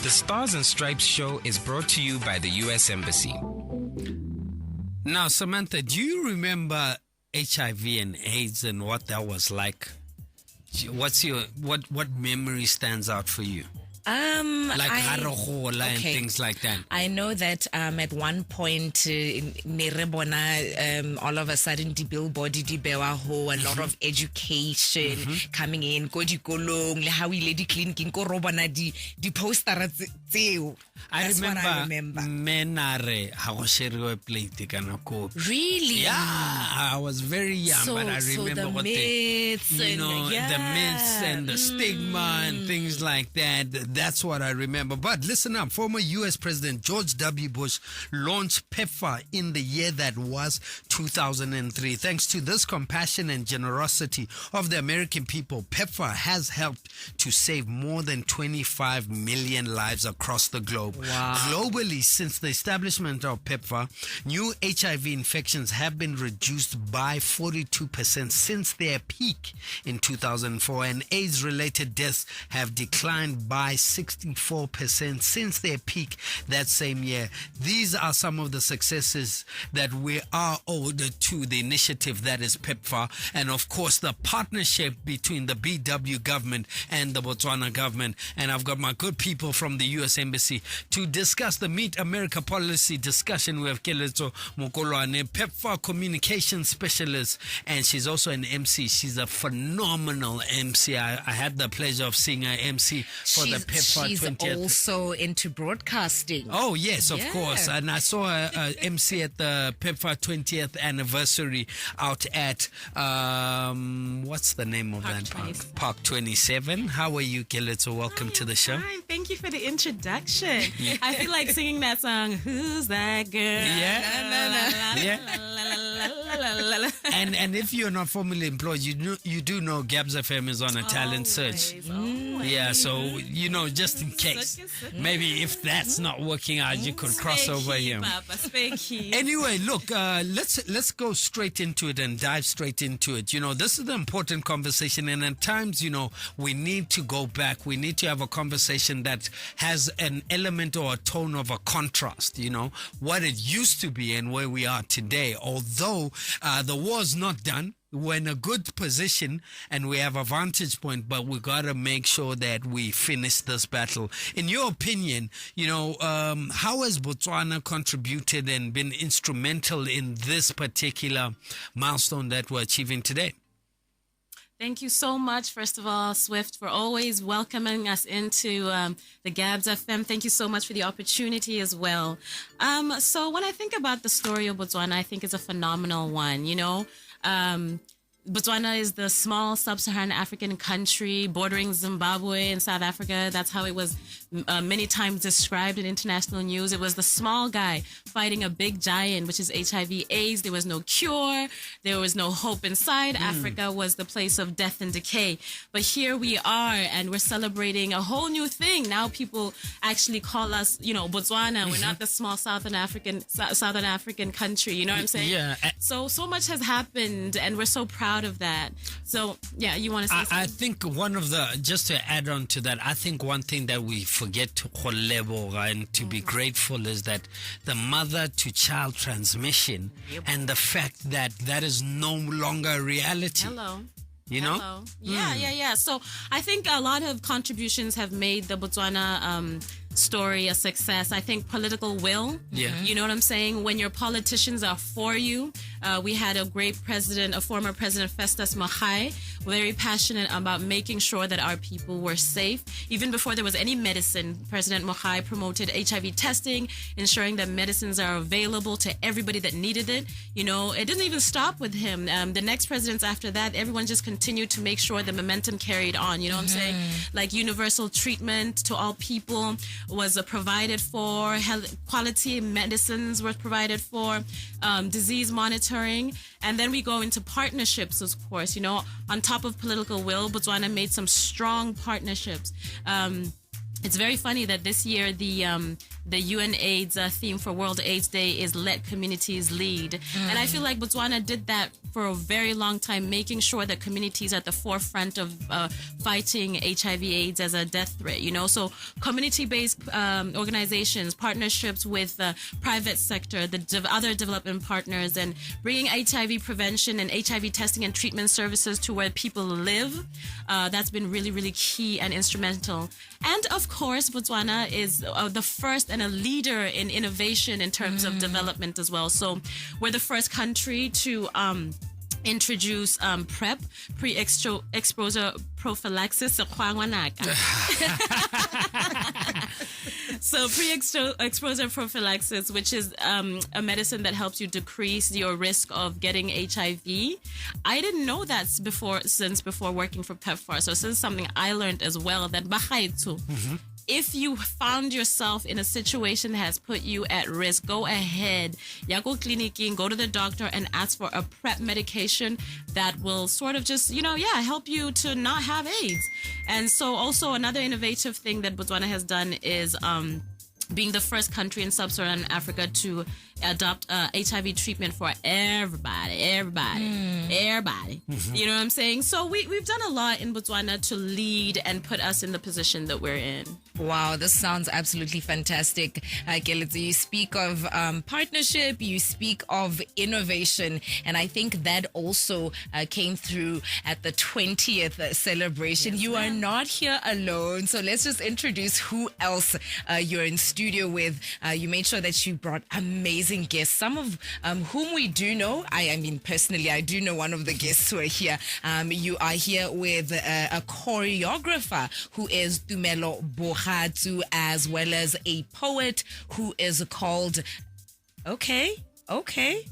The Stars and Stripes show is brought to you by the U.S. Embassy. Now, Samantha, do you remember HIV and AIDS and what that was like? What memory stands out for you? Like Harohola and things like that. I know that at one point, Nerebona, all of a sudden, the billboard, a lot of education coming in. Kodikolong, how we lady clinic in Korobana, the poster. That's what I remember. Menare, Really? Yeah, I was very young, but I remember the what myths the myths and the stigma and things like that. That's what I remember. But listen up, former U.S. President George W. Bush launched PEPFAR in the year that was 2003. Thanks to this compassion and generosity of the American people, PEPFAR has helped to save more than 25 million lives across the globe. Wow. Globally, since the establishment of PEPFAR, new HIV infections have been reduced by 42% since their peak in 2004, and AIDS-related deaths have declined by 64% since their peak that same year. These are some of the successes that we are owed to the initiative that is PEPFAR, and of course the partnership between the BW government and the Botswana government. And I've got my good people from the U.S. Embassy to discuss the Meet America policy discussion. We have Keletso Mokolwane, PEPFAR communication specialist, and she's also an MC. She's a phenomenal MC. I had the pleasure of seeing her MC for the PEPFAR 20th. She's also into broadcasting. Oh, yes, of course. And I saw her MC at the PEPFAR 20th anniversary out at, what's the name of that park? Park 27. How are you, Keletso? Welcome to the show. Fine. Thank you for the introduction. I feel like singing that song, Who's That Girl? Yeah. And if you're not formally employed, you do know Gabs FM is on a talent search. Always. Yeah, so just in case, maybe if that's not working out, you could cross over here. Anyway, look, let's go straight into it and dive straight into it. This is an important conversation, and at times, we need to go back. We need to have a conversation that has an element or a tone of a contrast, what it used to be and where we are today. Although the war's not done, we're in a good position and we have a vantage point, but we got to make sure that we finish this battle. In your opinion, how has Botswana contributed and been instrumental in this particular milestone that we're achieving today? Thank you so much, first of all, Swift, for always welcoming us into the Gabs FM. Thank you so much for the opportunity as well. So when I think about the story of Botswana, I think it's a phenomenal one, Botswana is the small sub-Saharan African country bordering Zimbabwe and South Africa. That's how it was many times described in international news. It was the small guy fighting a big giant, which is HIV/AIDS. There was no cure. There was no hope inside. Africa was the place of death and decay. But here we are, and we're celebrating a whole new thing. Now people actually call us, Botswana. We're not the small Southern African country. You know what I'm saying? Yeah. So much has happened, and we're so proud of that. So, yeah, you want to say something? I think just to add on to that, I think one thing that we forget to and to be grateful is that the mother-to-child transmission and the fact that that is no longer a reality. Hello. Hello. Yeah. So I think a lot of contributions have made the Botswana story a success. I think political will. Yeah. You know what I'm saying? When your politicians are for you, we had a great president, a former president, Festus Mogae, very passionate about making sure that our people were safe. Even before there was any medicine, President Mogae promoted HIV testing, ensuring that medicines are available to everybody that needed it. It didn't even stop with him. The next presidents after that, everyone just continued to make sure the momentum carried on. You know what I'm saying? Like universal treatment to all people was provided for, quality medicines were provided for, disease monitoring, and then we go into partnerships, of course. On top of political will, Botswana made some strong partnerships. It's very funny that this year the the UN AIDS theme for World AIDS Day is Let Communities Lead. And I feel like Botswana did that for a very long time, making sure that communities are at the forefront of fighting HIV/AIDS as a death threat. So community-based organizations, partnerships with the private sector, the other development partners, and bringing HIV prevention and HIV testing and treatment services to where people live. That's been really, really key and instrumental. And of course, Botswana is the first and a leader in innovation in terms of development as well. So we're the first country to introduce PrEP, pre-exposure prophylaxis. So pre-exposure prophylaxis, which is a medicine that helps you decrease your risk of getting HIV. I didn't know that before working for PEPFAR. So this is something I learned as well, that if you found yourself in a situation that has put you at risk, go ahead, go clinic, go to the doctor and ask for a PrEP medication that will sort of just, help you to not have AIDS. And so also another innovative thing that Botswana has done is being the first country in sub-Saharan Africa to adopt HIV treatment for everybody. You know what I'm saying? So we've done a lot in Botswana to lead and put us in the position that we're in. Wow, this sounds absolutely fantastic. Kelitsi, you speak of partnership, you speak of innovation, and I think that also came through at the 20th celebration. Yes, you are not here alone, so let's just introduce who else you're in studio with. You made sure that you brought amazing guests, some of whom we do know. I mean, personally, I do know one of the guests who are here. You are here with a choreographer who is Tumelo Bohatu, as well as a poet who is called Okay. Tumelo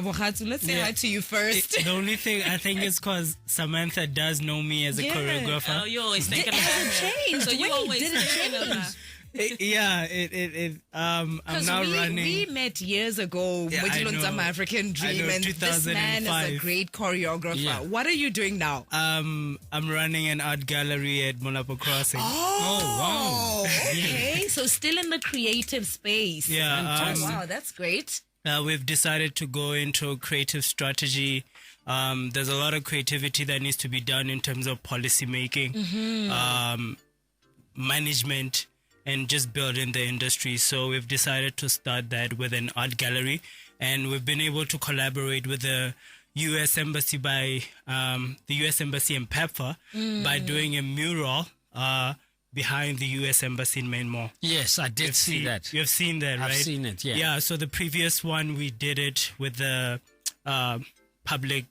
Bohatu, let's say hi to you first. The only thing I think is because Samantha does know me as a choreographer. Oh, you always think about it. Changed. So you always did it think change? about I'm now running. We met years ago with Dilonzama African Dream, and this man is a great choreographer. Yeah. What are you doing now? I'm running an art gallery at Molapo Crossing. Oh, wow. Okay. So still in the creative space. Yeah. Wow, that's great. We've decided to go into creative strategy. There's a lot of creativity that needs to be done in terms of policy making, management, and just building the industry. So we've decided to start that with an art gallery, and we've been able to collaborate with the U.S. Embassy by the U.S. Embassy and PEPFAR by doing a mural behind the U.S. Embassy in Main Mall. Yes, I did see that. You've seen that, right? I've seen it, yeah. Yeah, so the previous one, we did it with the public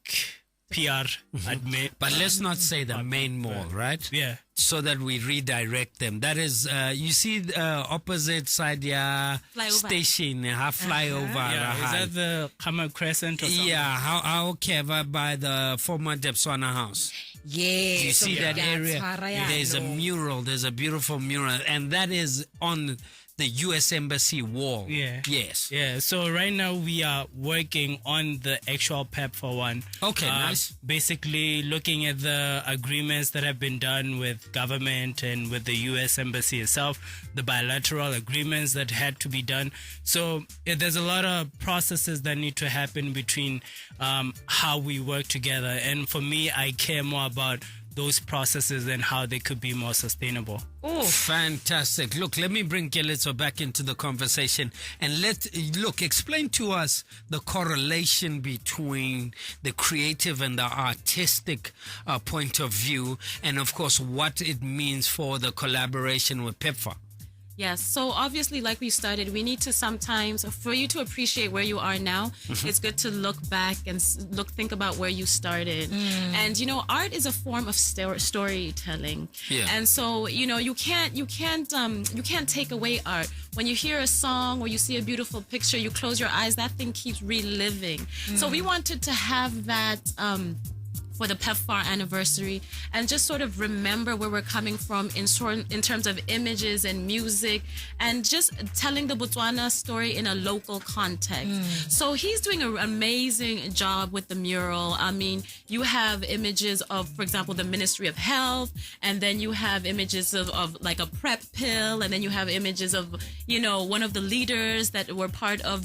PR admin. But let's not say the main mall, right? Yeah. So that we redirect them. That is, you see the opposite side, station, flyover. Yeah, is that the Kama Crescent or something? Yeah, how clever by the former Botswana house. Yes. You see that area? There's a mural. There's a beautiful mural. And that is on the U.S. Embassy wall. Yeah. Yes. Yeah. So right now we are working on the actual PEPFAR one. Okay, nice. Basically looking at the agreements that have been done with government and with the U.S. Embassy itself, the bilateral agreements that had to be done. So there's a lot of processes that need to happen between how we work together. And for me, I care more about those processes and how they could be more sustainable. Oh, fantastic. Look, let me bring Kelitso back into the conversation and explain to us the correlation between the creative and the artistic point of view, and of course what it means for the collaboration with PEPFAR. Yes. So obviously, like we started, we need to sometimes, for you to appreciate where you are now, it's good to look back and think about where you started. And, art is a form of storytelling. Yeah. And so, you can't take away art. When you hear a song or you see a beautiful picture, you close your eyes, that thing keeps reliving. So we wanted to have that, for the PEPFAR anniversary, and just sort of remember where we're coming from in terms of images and music, and just telling the Botswana story in a local context. So he's doing an amazing job with the mural. I mean, you have images of, for example, the Ministry of Health, and then you have images of like a PrEP pill, and then you have images of, you know, one of the leaders that were part of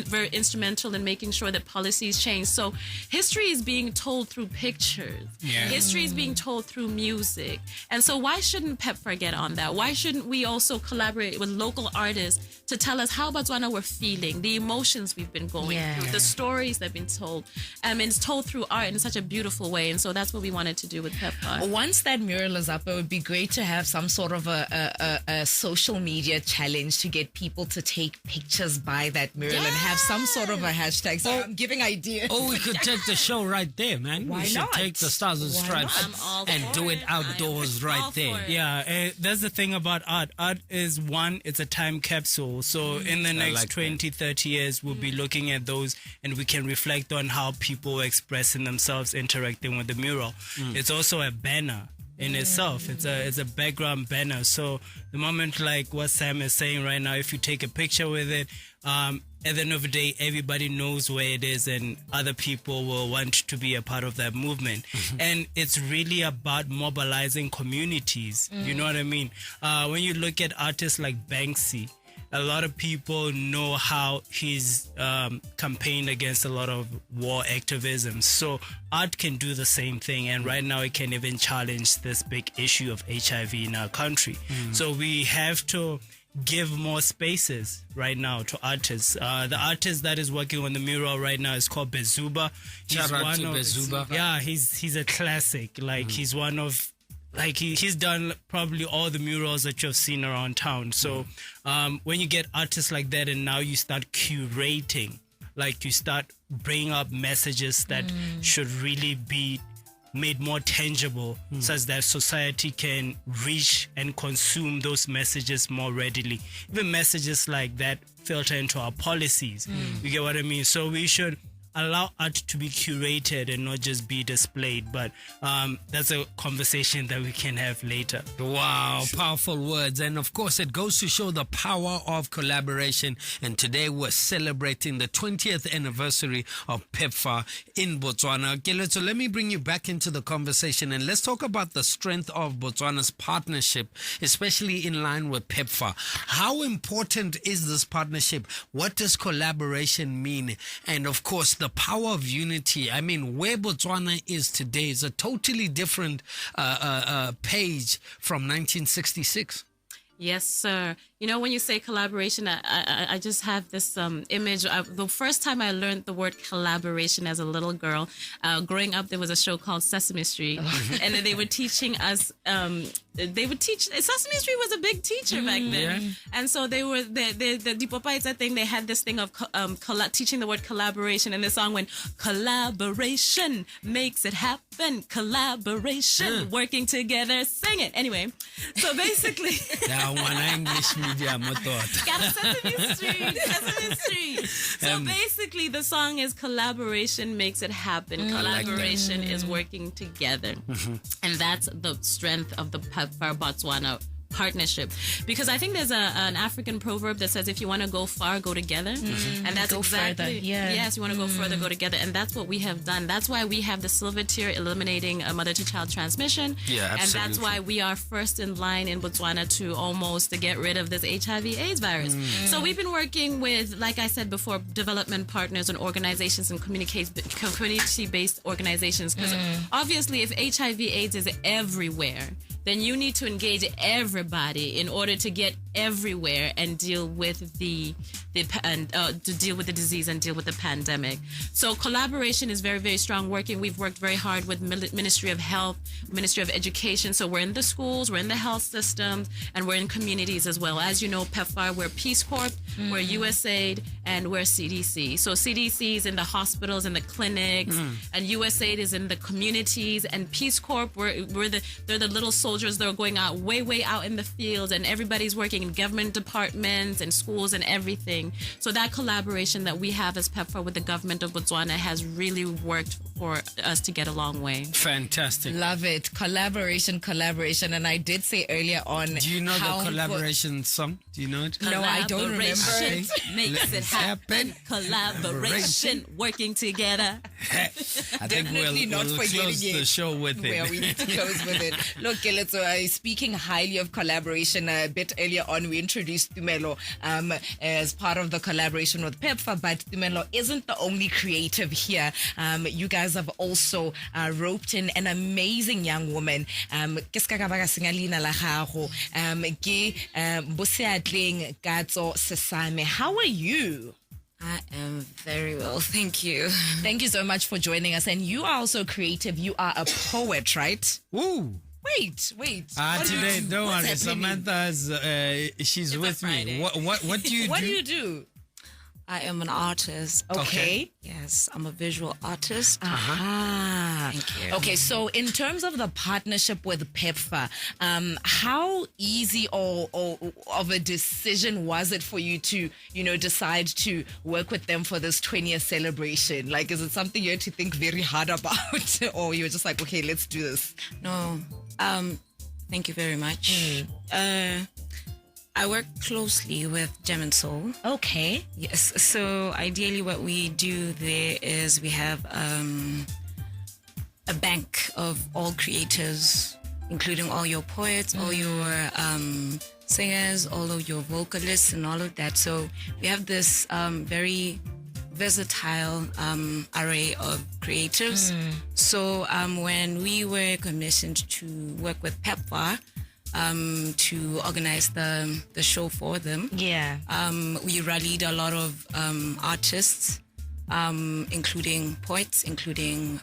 very instrumental in making sure that policies change. So history is being told through pictures. History is being told through music. And so why shouldn't PEPFAR get on that? Why shouldn't we also collaborate with local artists to tell us how Botswana we're feeling, the emotions we've been going through, the stories that have been told. And it's told through art in such a beautiful way. And so that's what we wanted to do with PEPFAR. Once that mural is up, it would be great to have some sort of a social media challenge to get people to take pictures by that mural and have some sort of a hashtag. So I'm giving ideas. Oh, we could take the show right there, man. Why we should not? take the Stars and Stripes and do it outdoors right there. Yeah, that's the thing about art. Art is it's a time capsule. So in the next 20, 30 years, we'll be looking at those and we can reflect on how people are expressing themselves, interacting with the mural. It's also a banner in itself. It's a background banner. So the moment, like what Sam is saying right now, if you take a picture with it, at the end of the day, everybody knows where it is and other people will want to be a part of that movement. And it's really about mobilizing communities. You know what I mean? When you look at artists like Banksy, a lot of people know how he's campaigned against a lot of war activism. So art can do the same thing. And right now it can even challenge this big issue of HIV in our country. So we have to give more spaces right now to artists. The artist that is working on the mural right now is called Bezuba. Bezuba. Yeah, he's a classic. Like he's one of, like he's done probably all the murals that you've seen around town. So when you get artists like that and now you start curating, like you start bringing up messages that should really be made more tangible, such that society can reach and consume those messages more readily. Even messages like that filter into our policies. You get what I mean? So we should allow art to be curated and not just be displayed. But that's a conversation that we can have later. Wow, powerful words. And of course, it goes to show the power of collaboration. And today we're celebrating the 20th anniversary of PEPFAR in Botswana. Okay, so let me bring you back into the conversation and let's talk about the strength of Botswana's partnership, especially in line with PEPFAR. How important is this partnership? What does collaboration mean? And of course, the power of unity. I mean, where Botswana is today is a totally different page from 1966. Yes, sir. You know, when you say collaboration, I just have this image. The first time I learned the word collaboration as a little girl, growing up, there was a show called Sesame Street, and they were teaching us. Sesame Street was a big teacher back then, and so they were the Dipopaita thing. They had this thing of teaching the word collaboration, and the song went, "Collaboration makes it happen. Collaboration, working together, sing it." Anyway, so basically, English media Sesame Street. So basically, the song is collaboration makes it happen. Collaboration is working together, and that's the strength of the PEPFAR Botswana partnership, because I think there's an African proverb that says if you want to go far, go together, and that's go exactly further. Yes, you want to go further, go together, and that's what we have done. That's why we have the silver tier eliminating mother-to-child transmission, and that's why we are first in line in Botswana to almost to get rid of this HIV/AIDS virus. So we've been working with, like I said before, development partners and organizations and community-based organizations, because obviously if HIV/AIDS is everywhere, then you need to engage everybody in order to get everywhere and deal with the disease and deal with the pandemic. So collaboration is very, very strong. We've worked very hard with Ministry of Health, Ministry of Education. So we're in the schools, we're in the health systems, and we're in communities as well. As you know, PEPFAR, we're Peace Corps, we're USAID, and we're CDC. So CDC is in the hospitals and the clinics, and USAID is in the communities, and Peace Corps, they're the little soldiers that are going out way out in the fields, and everybody's working between government departments and schools and everything. So that collaboration that we have as PEPFAR with the government of Botswana has really worked for us to get a long way. Fantastic. Love it. Collaboration. And I did say earlier on. Do you know the collaboration song? Do you know it? No, I don't remember it. Makes it happen. Collaboration, working together. I think Definitely not we'll forgetting close the it. show with it. Well, we need to close with it. Look, Keletso, speaking highly of collaboration, a bit earlier on, we introduced Tumelo as part of the collaboration with PEPFAR, but Tumelo isn't the only creative here. You guys have also roped in an amazing young woman. Ke ska ka ba ka senya leina la gago. Ke Boseatleng Katso Sesame. How are you? I am very well, thank you. Thank you so much for joining us. And you are also creative. You are a poet, right? Ooh. Wait. Today, don't worry. Samantha's, she's with me. What do you do? What do you do? I am an artist. Okay. Yes, I'm a visual artist. Ah. Thank you. Okay, so in terms of the partnership with PEPFAR, how easy or of a decision was it for you to, decide to work with them for this 20th celebration? Like, is it something you had to think very hard about, or you were just like, okay, let's do this? No, thank you very much. I work closely with Gem and Soul. Okay. Yes, so ideally what we do there is we have a bank of all creators, including all your poets, all your singers, all of your vocalists and all of that. So we have this very versatile array of creatives. So when we were commissioned to work with PEPFAR, to organize the show for them. Yeah. We rallied a lot of artists, including poets, including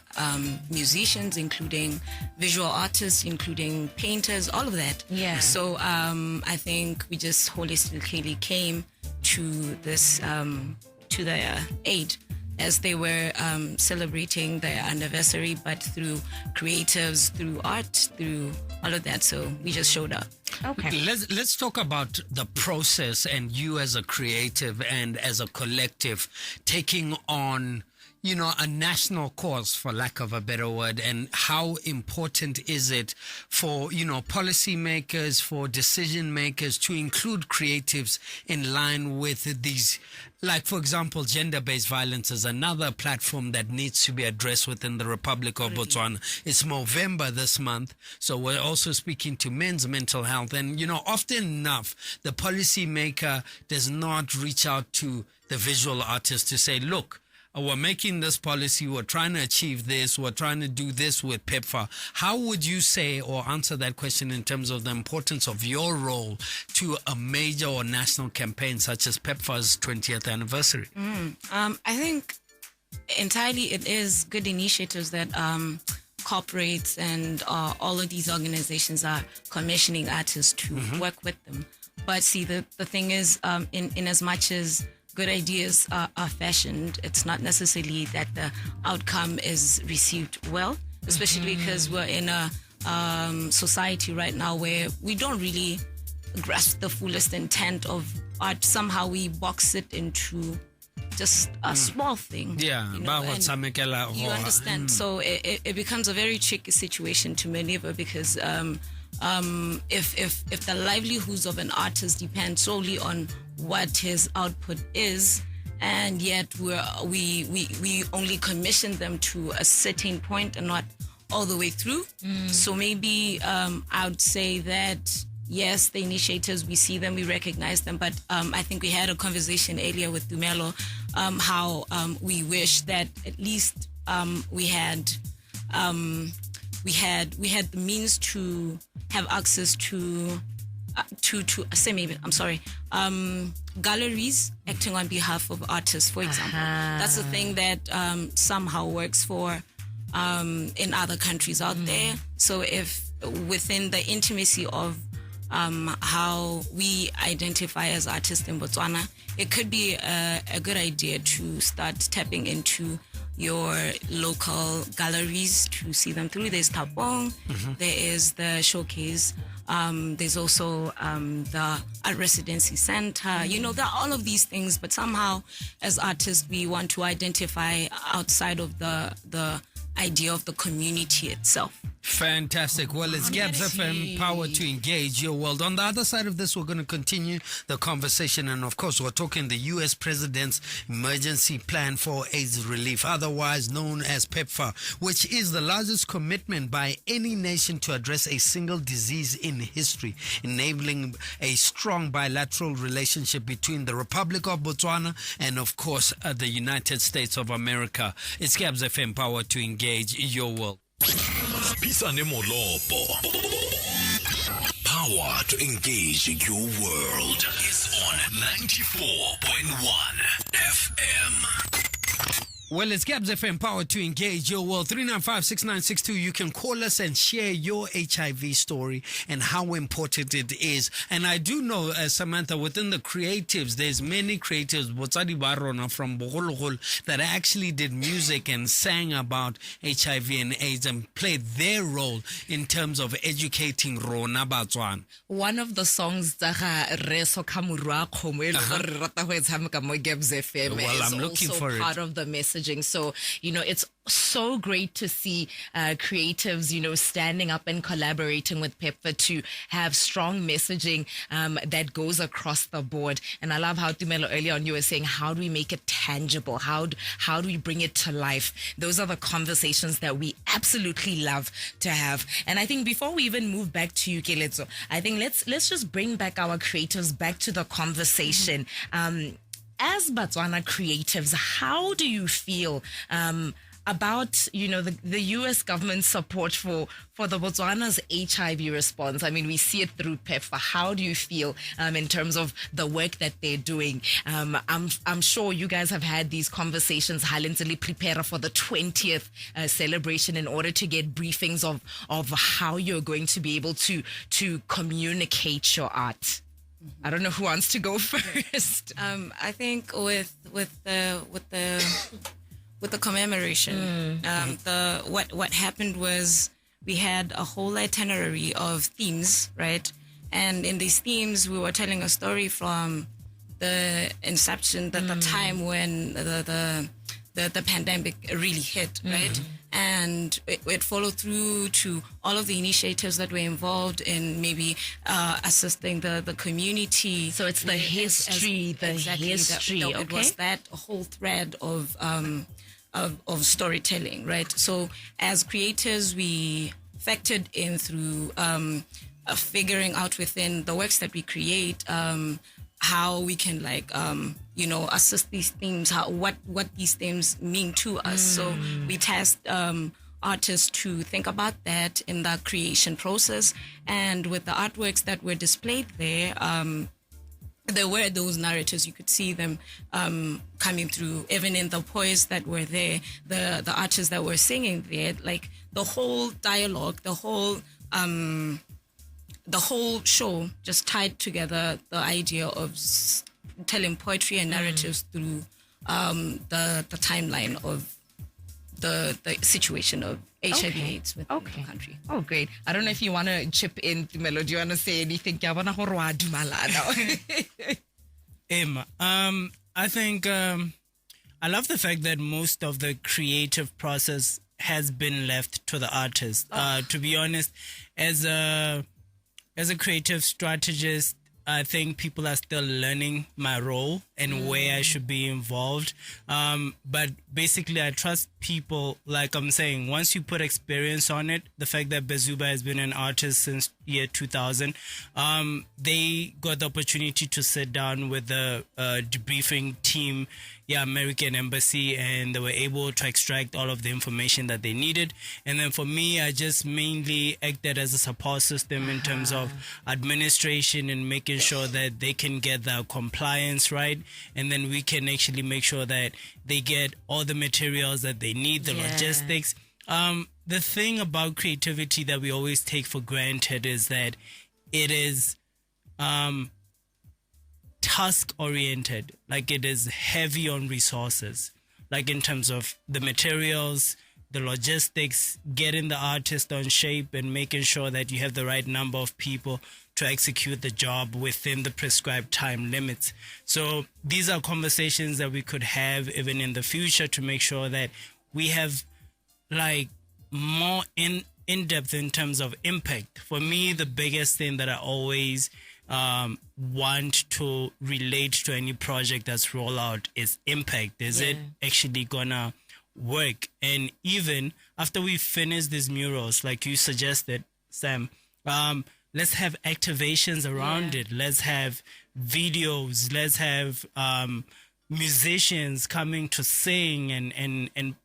musicians, including visual artists, including painters, all of that. Yeah. So I think we just holistically came to this, to their aid as they were celebrating their anniversary, but through creatives, through art, through all of that. So we just showed up. Okay. Let's talk about the process and you as a creative and as a collective taking on, a national cause, for lack of a better word, and how important is it for, policymakers, for decision makers to include creatives in line with these, like, for example, gender-based violence is another platform that needs to be addressed within the Republic of Botswana. It's Movember this month, so we're also speaking to men's mental health. And, often enough, the policymaker does not reach out to the visual artist to say, look, we're making this policy, we're trying to achieve this, we're trying to do this with PEPFAR. How would you say or answer that question in terms of the importance of your role to a major or national campaign such as PEPFAR's 20th anniversary? I think entirely it is good initiatives that corporates and all of these organizations are commissioning artists to work with them. But see, the thing is, in as much as good ideas are fashioned, it's not necessarily that the outcome is received well, especially because we're in a society right now where we don't really grasp the fullest intent of art. Somehow we box it into just a small thing. Yeah, you understand. So it becomes a very tricky situation to maneuver because if the livelihoods of an artist depend solely on what his output is, and yet we only commission them to a certain point and not all the way through. So maybe I would say that yes, the initiatives, we see them, we recognize them, but I think we had a conversation earlier with Tumelo how we wish that at least we had the means to have access to galleries acting on behalf of artists, for example. That's the thing that somehow works for in other countries out there. So if within the intimacy of how we identify as artists in Botswana, it could be a good idea to start tapping into your local galleries to see them through. There's Tapong, there is the showcase There's also the Art Residency Center. You know, there are all of these things, but somehow as artists, we want to identify outside of the idea of the community itself. Fantastic. Well, it's Gabs FM, power to engage your world. On the other side of this, we're going to continue the conversation. And of course, we're talking the U.S. President's Emergency Plan for AIDS Relief, otherwise known as PEPFAR, which is the largest commitment by any nation to address a single disease in history, enabling a strong bilateral relationship between the Republic of Botswana and, of course, the United States of America. It's Gabs FM, power to engage your world. Pisane Molopo. Power to engage your world is on 94.1 FM. Well, it's Gabs FM, power to engage your world. 3956962. You can call us and share your HIV story and how important it is. And I do know, Samantha, within the creatives, there's many creatives, Botsadi Barona from Bogologol, that actually did music and sang about HIV and AIDS and played their role in terms of educating Rona Botswana. One of the songs well, I'm looking also for it. part of the messaging. So, you know, it's so great to see creatives, you know, standing up and collaborating with PEPFAR to have strong messaging that goes across the board. And I love how Tumelo earlier on you were saying, how do we make it tangible? How do we bring it to life? Those are the conversations that we absolutely love to have. And I think before we even move back to you, Keletso, I think let's just bring back our creatives back to the conversation. As Botswana creatives, how do you feel about, you know, the U.S. government support for the Botswana's HIV response? I mean, we see it through PEPFAR. How do you feel in terms of the work that they're doing? I'm sure you guys have had these conversations, Halintili prepare for the 20th celebration in order to get briefings of how you're going to be able to communicate your art. I don't know who wants to go first. I think with the commemoration, what happened was we had a whole itinerary of themes, right? And in these themes, we were telling a story from the inception, the time when the pandemic really hit, right? And it followed through to all of the initiatives that were involved in maybe assisting the community. So it's the history, Exactly, okay? It was that whole thread of storytelling, right? So as creators, we factored in through figuring out within the works that we create how we can assist these themes, what these themes mean to us. So we tasked artists to think about that in the creation process, and with the artworks that were displayed there, there were those narratives. You could see them coming through, even in the poets that were there, the artists that were singing there, like the whole dialogue, the whole show just tied together the idea of telling poetry and narratives through the timeline of the situation of HIV/AIDS within the country. Oh, great. I don't know if you want to chip in, Melo. Do you want to say anything? Emma, I think I love the fact that most of the creative process has been left to the artist. To be honest, as a creative strategist, I think people are still learning my role and where I should be involved. But basically, I trust people. Like I'm saying, once you put experience on it, the fact that Bezuba has been an artist since year 2000, they got the opportunity to sit down with the debriefing team, American Embassy, and they were able to extract all of the information that they needed. And then for me, I just mainly acted as a support system in terms of administration and making sure that they can get the compliance right. And then we can actually make sure that they get all the materials that they need, the logistics. The thing about creativity that we always take for granted is that it is task oriented, like it is heavy on resources, like in terms of the materials, the logistics, getting the artist on shape, and making sure that you have the right number of people to execute the job within the prescribed time limits. So these are conversations that we could have even in the future to make sure that we have like more in depth in terms of impact. For me, the biggest thing that I always want to relate to any project that's rolled out is impact. Is it actually gonna work? And even after we finish these murals, like you suggested, Sam, let's have activations around it. Let's have videos. Let's have musicians coming to sing, and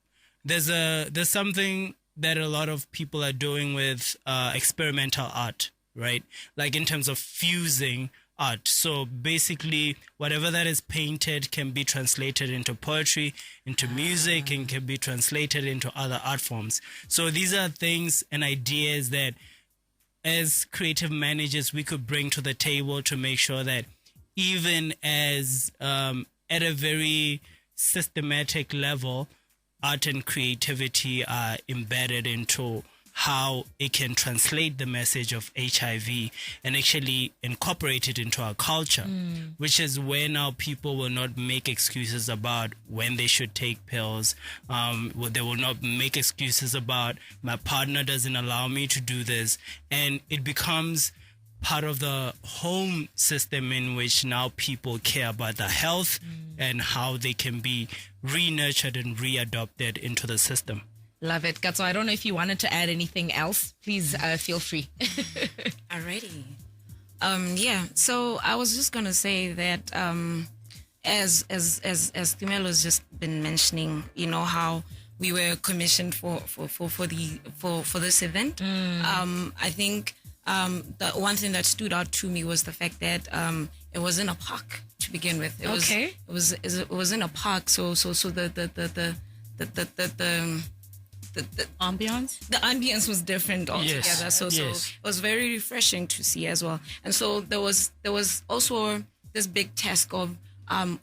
there's something that a lot of people are doing with experimental art, right? Like in terms of fusing art. So basically, whatever that is painted can be translated into poetry, into music, and can be translated into other art forms. So these are things and ideas that as creative managers we could bring to the table to make sure that even as at a very systematic level, art and creativity are embedded into how it can translate the message of HIV and actually incorporate it into our culture, which is where now people will not make excuses about when they should take pills. They will not make excuses about my partner doesn't allow me to do this. And it becomes part of the home system in which now people care about their health and how they can be re-nurtured and readopted into the system. Love it. Katso, I don't know if you wanted to add anything else. Please feel free. Alrighty. So I was just gonna say that as Tumelo's just been mentioning, you know, how we were commissioned for this event. I think the one thing that stood out to me was the fact that it was in a park to begin with. It was in a park. So the ambience? The ambience was different altogether. Yes. So it was very refreshing to see as well. And so there was also this big task of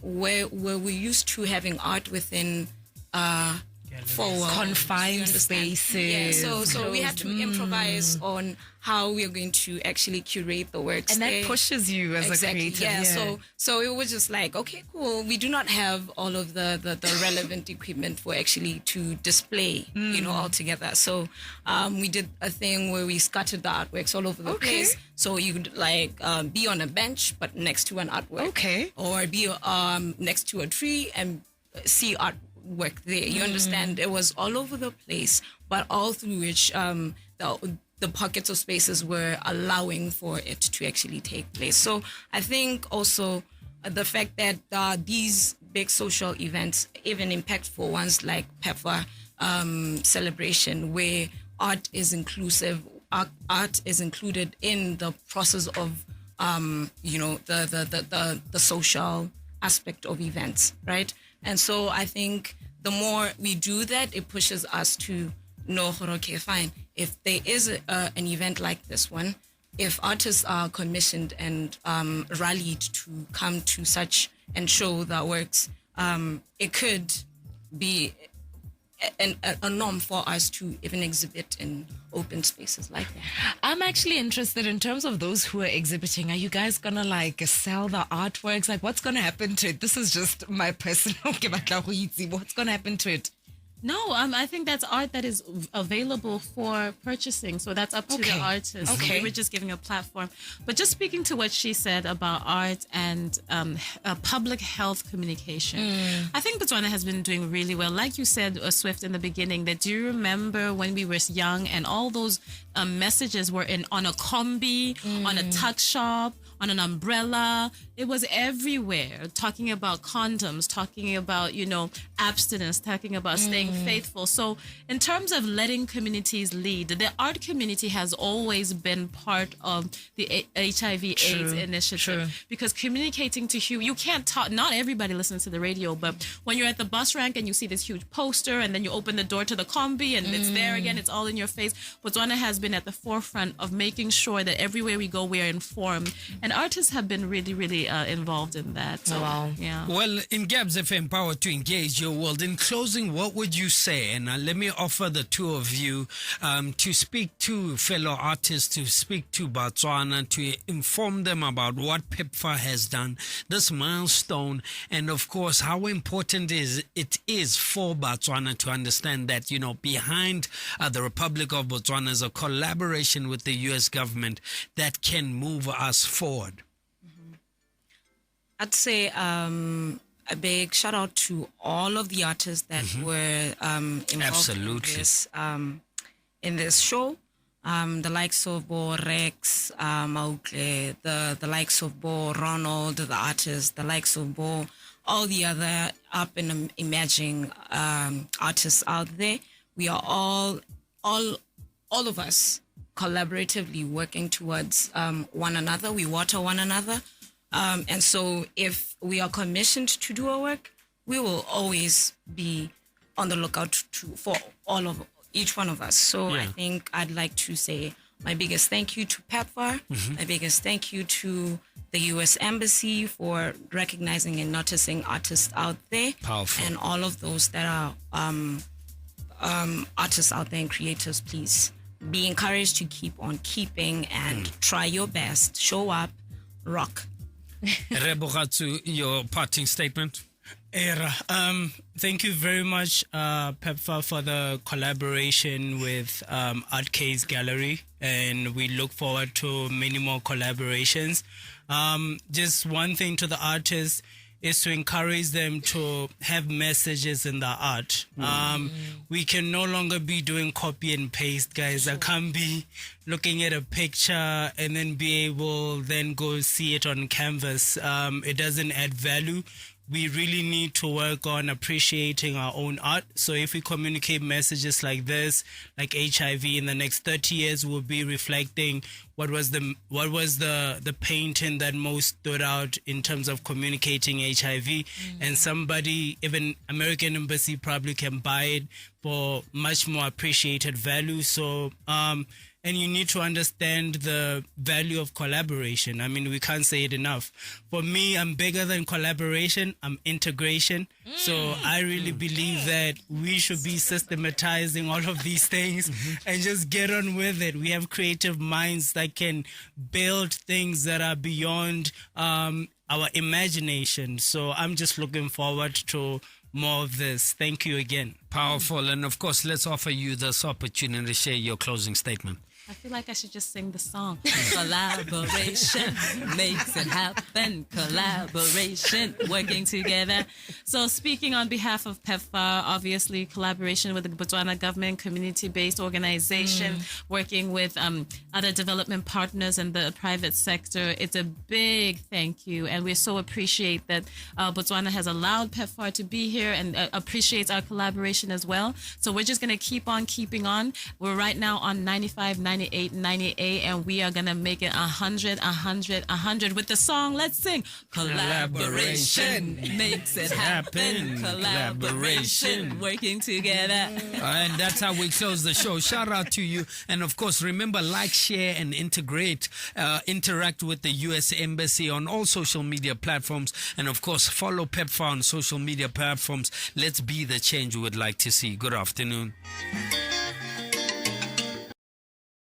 where we used to having art within confined spaces. Yeah, so we had to improvise on how we are going to actually curate the works. And that pushes you as a creative. Yeah. So it was just like, okay, cool. We do not have all of the relevant equipment for actually to display, you know, all together. So we did a thing where we scattered the artworks all over the place. So you could like be on a bench but next to an artwork. Okay. Or be next to a tree and see artwork there. You understand? It was all over the place, but all through which the pockets of spaces were allowing for it to actually take place. So I think also the fact that these big social events, even impactful ones like PEPFAR celebration, where art is inclusive, art is included in the process of you know, the social aspect of events, right? And so I think the more we do that, it pushes us to know, okay, fine, if there is an event like this one, if artists are commissioned and rallied to come to such and show their works, it could be a norm for us to even exhibit in open spaces like that. I'm actually interested in terms of those who are exhibiting. Are you guys gonna like sell the artworks? Like, what's gonna happen to it? This is just my personal. What's gonna happen to it? No, I think that's art that is available for purchasing. So that's up to the artist. Okay. We're just giving a platform. But just speaking to what she said about art and public health communication, I think Botswana has been doing really well. Like you said, Swift, in the beginning, that do you remember when we were young and all those messages were on a combi, on a tuck shop, on an umbrella? It was everywhere, talking about condoms, talking about, you know, abstinence, talking about staying faithful. So in terms of letting communities lead, the art community has always been part of the HIV/AIDS initiative, because communicating to you can't talk, not everybody listens to the radio, but when you're at the bus rank and you see this huge poster and then you open the door to the combi and it's there again, it's all in your face. Botswana has been at the forefront of making sure that everywhere we go, we are informed. and artists have been really, really involved in that. So, Wow. yeah. Well, in Gabs FM Power to engage your world. In closing, what would you say? And let me offer the two of you to speak to fellow artists, to speak to Botswana, to inform them about what PEPFAR has done, this milestone, and of course, how important it is for Botswana to understand that, behind the Republic of Botswana is a collaboration with the U.S. government that can move us forward. I'd say a big shout out to all of the artists that were involved Absolutely. In this show. The likes of Bo Rex, Mautle, the likes of Bo Ronald, the artists, the likes of Bo, all the other up and emerging artists out there. We are all of us collaboratively working towards one another. We water one another. And so if we are commissioned to do our work, we will always be on the lookout for each one of us. So I think I'd like to say my biggest thank you to PEPFAR, my biggest thank you to the U.S. Embassy for recognizing and noticing artists out there. Powerful. And all of those that are artists out there and creators, please be encouraged to keep on keeping and try your best. Show up, rock. Rebogatsu, your parting statement. Era, thank you very much, PEPFAR, for the collaboration with Art K's Gallery, and we look forward to many more collaborations. Just one thing to the artists is to encourage them to have messages in the art. We can no longer be doing copy and paste, guys. I can't be looking at a picture and then be able then go see it on canvas. It doesn't add value. We really need to work on appreciating our own art. So if we communicate messages like this, like HIV, in the next 30 years, we'll be reflecting what was the painting that most stood out in terms of communicating HIV. And somebody, even American Embassy, probably can buy it for much more appreciated value. So, and you need to understand the value of collaboration. I mean, we can't say it enough. For me, I'm bigger than collaboration. I'm integration. So I really believe that we should be systematizing all of these things and just get on with it. We have creative minds that can build things that are beyond our imagination. So I'm just looking forward to more of this. Thank you again. Powerful. And of course, let's offer you this opportunity to share your closing statement. I feel like I should just sing the song. Collaboration makes it happen. Collaboration, working together. So speaking on behalf of PEPFAR, obviously collaboration with the Botswana government, community-based organization, working with other development partners in the private sector. It's a big thank you. And we so appreciate that Botswana has allowed PEPFAR to be here and appreciates our collaboration as well. So we're just going to keep on keeping on. We're right now on 95, 98, 98, and we are gonna make it 100, 100, 100 with the song. Let's sing. Collaboration makes it happen. Collaboration, working together. And that's how we close the show. Shout out to you. And of course, remember, like, share, and interact with the U.S. Embassy on all social media platforms. And of course, follow PEPFAR on social media platforms. Let's be the change we would like to see. Good afternoon.